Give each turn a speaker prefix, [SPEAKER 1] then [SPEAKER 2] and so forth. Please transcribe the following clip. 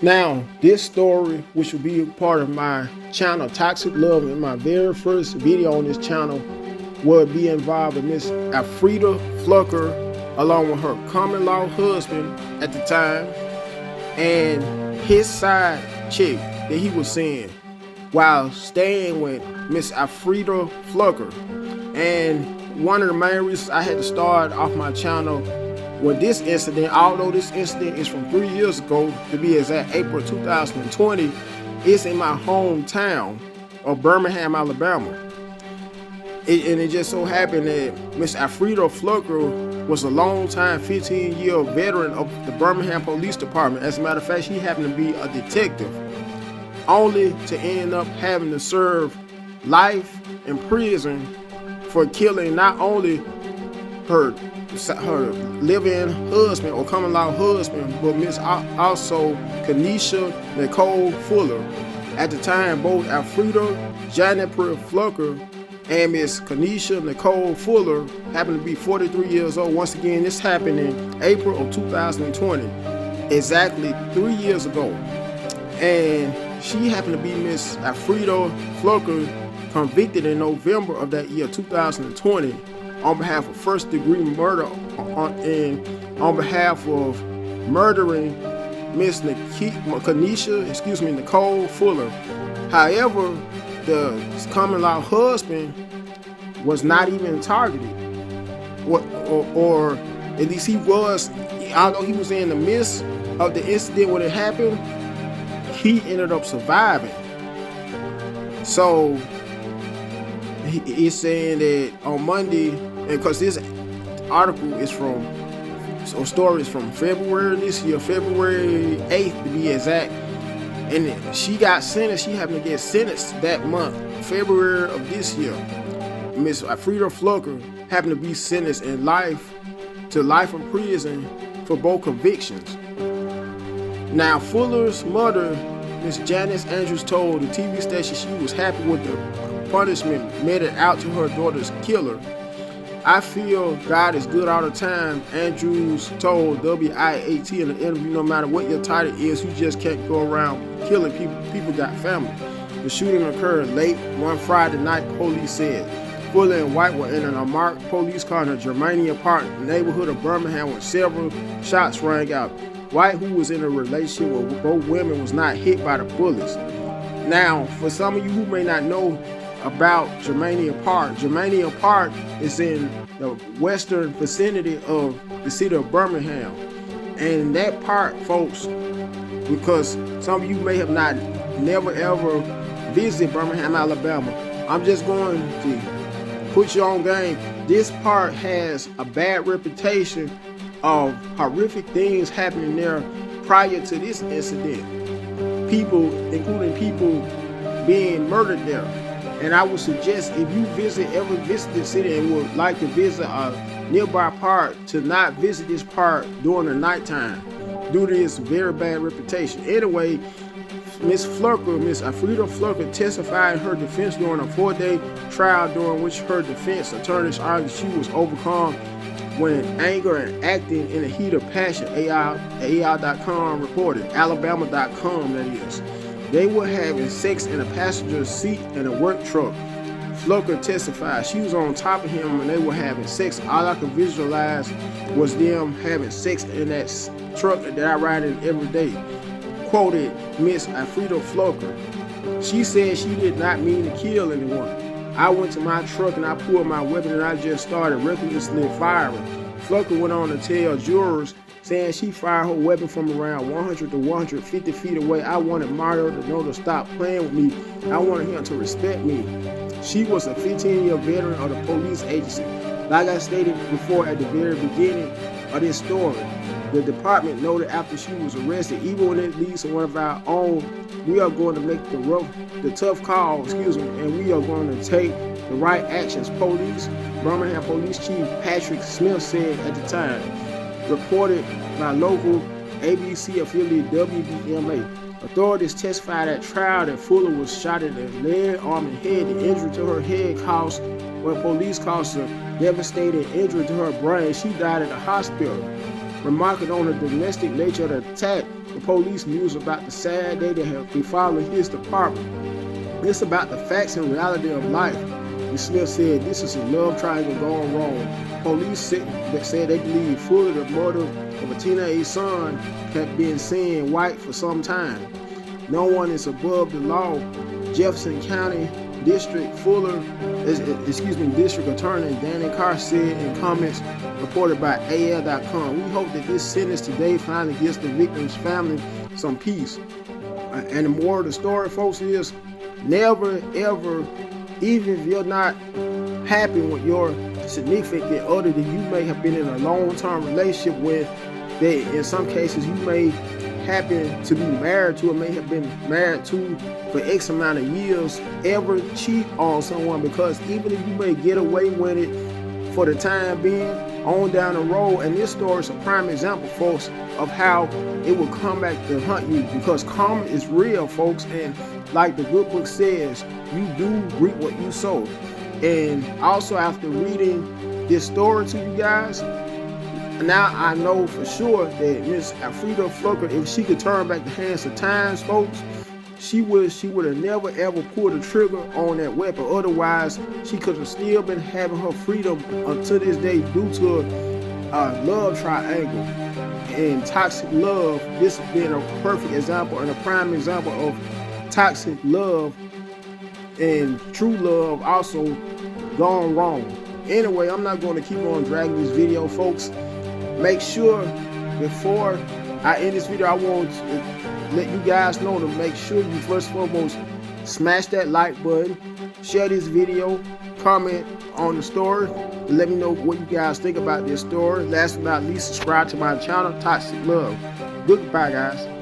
[SPEAKER 1] Now, this story, which will be a part of my channel, Toxic Love, and my very first video on this channel, will be involved with Miss Alfreda Fluker, along with her common-law husband at the time, and his side chick that he was seeing while staying with Miss Alfreda Fluker. And one of the main reasons I had to start off my channel with this incident, although this incident is from 3 years ago, to be exact, April 2020, is in my hometown of Birmingham, Alabama. And it just so happened that Miss Alfreda Fluker was a long-time 15-year veteran of the Birmingham Police Department. As a matter of fact, she happened to be a detective, only to end up having to serve life in prison for killing not only her live-in husband or common-law husband, but also Kanisha Nicole Fuller. At the time, both Alfreda Jennifer Fluker and Miss Kanisha Nicole Fuller happened to be 43 years old. Once again, this happened in April of 2020, exactly 3 years ago. And she happened to be Miss Alfreda Fluker, convicted in November of that year, 2020, on behalf of first-degree murder and on behalf of murdering Miss Kanisha, Nicole Fuller. However, the common-law husband was not even targeted, or at least he was. Although he was in the midst of the incident when it happened, he ended up surviving. So he's saying that on Monday, and because this article is from, so story is from February this year, February 8th to be exact, and she got sentenced. She happened to get sentenced that month, February of this year. Miss Alfreda Fluker happened to be sentenced in life in prison for both convictions. Now, Fuller's mother, Miss Janice Andrews, told the TV station she was happy with the punishment meted out to her daughter's killer. "I feel God is good all the time," Andrews told WIAT in an interview. "No matter what your title is, you just can't go around killing people. People got family." The shooting occurred late one Friday night, police said. Fuller and White were in an unmarked police car in the Germania Park neighborhood of Birmingham when several shots rang out. White, who was in a relationship with both women, was not hit by the bullets. Now, for some of you who may not know about Germania Park is in the western vicinity of the city of Birmingham. And that park, folks, because some of you may have never ever visited Birmingham, Alabama, I'm just going to put you on game. This park has a bad reputation of horrific things happening there prior to this incident. People, including people being murdered there. And I would suggest, if you ever visit the city and would like to visit a nearby park, to not visit this park during the nighttime due to its very bad reputation. Anyway, Miss Alfreda Fluker testified in her defense during a 4-day trial, during which her defense attorneys argued she was overcome when anger and acting in a heat of passion, AI.com reported, Alabama.com that is. They were having sex in a passenger seat in a work truck. Fluker testified she was on top of him when they were having sex. All I could visualize was them having sex in that truck that I ride in every day. Quoted Miss Alfreda Fluker. She said she did not mean to kill anyone. "I went to my truck and I pulled my weapon and I just started recklessly firing." Fluker went on to tell jurors, saying she fired her weapon from around 100 to 150 feet away. "I wanted Mario to know to stop playing with me. I wanted him to respect me." She was a 15-year veteran of the police agency. Like I stated before at the very beginning of this story, the department noted after she was arrested, "Even when it leads to one of our own, we are going to make the tough call, and we are going to take the right actions." Birmingham Police Chief Patrick Smith said at the time. Reported by local ABC affiliate WBMA. Authorities testified at trial that Fuller was shot in the leg, arm, and head. The injury to her head caused, when police caused a devastating injury to her brain. She died at the hospital. Remarking on the domestic nature of the attack, the police news about the sad day that have befallen his department. It's about the facts and reality of life. Ms. Smith said this is a love triangle gone wrong. Police said they believe Fuller, the murder of a teenage son, had been seeing white for some time. No one is above the law. Jefferson County District District Attorney Danny Carr said in comments reported by AL.com. We hope that this sentence today finally gives the victim's family some peace. And the moral of the story, folks, is never, ever, even if you're not happy with your significant other that you may have been in a long-term relationship with, that in some cases you may happen to be married to or may have been married to for X amount of years, ever cheat on someone, because even if you may get away with it for the time being, on down the road, and this story is a prime example, folks, of how it will come back to hunt you, because karma is real, folks, and like the good book says, you do reap what you sow. And also, after reading this story to you guys, now I know for sure that Miss Alfreda Fluker, if she could turn back the hands of times, folks, she would have never ever pulled the trigger on that weapon. Otherwise, she could have still been having her freedom until this day due to a love triangle and toxic love. This has been a perfect example and a prime example of toxic love and true love also gone wrong. Anyway, I'm not going to keep on dragging this video, folks. Make sure before I end this video, I want to let you guys know to make sure you first and foremost smash that like button, share this video, comment on the story, let me know what you guys think about this story. Last but not least, subscribe to my channel, Toxic Love. Goodbye, guys.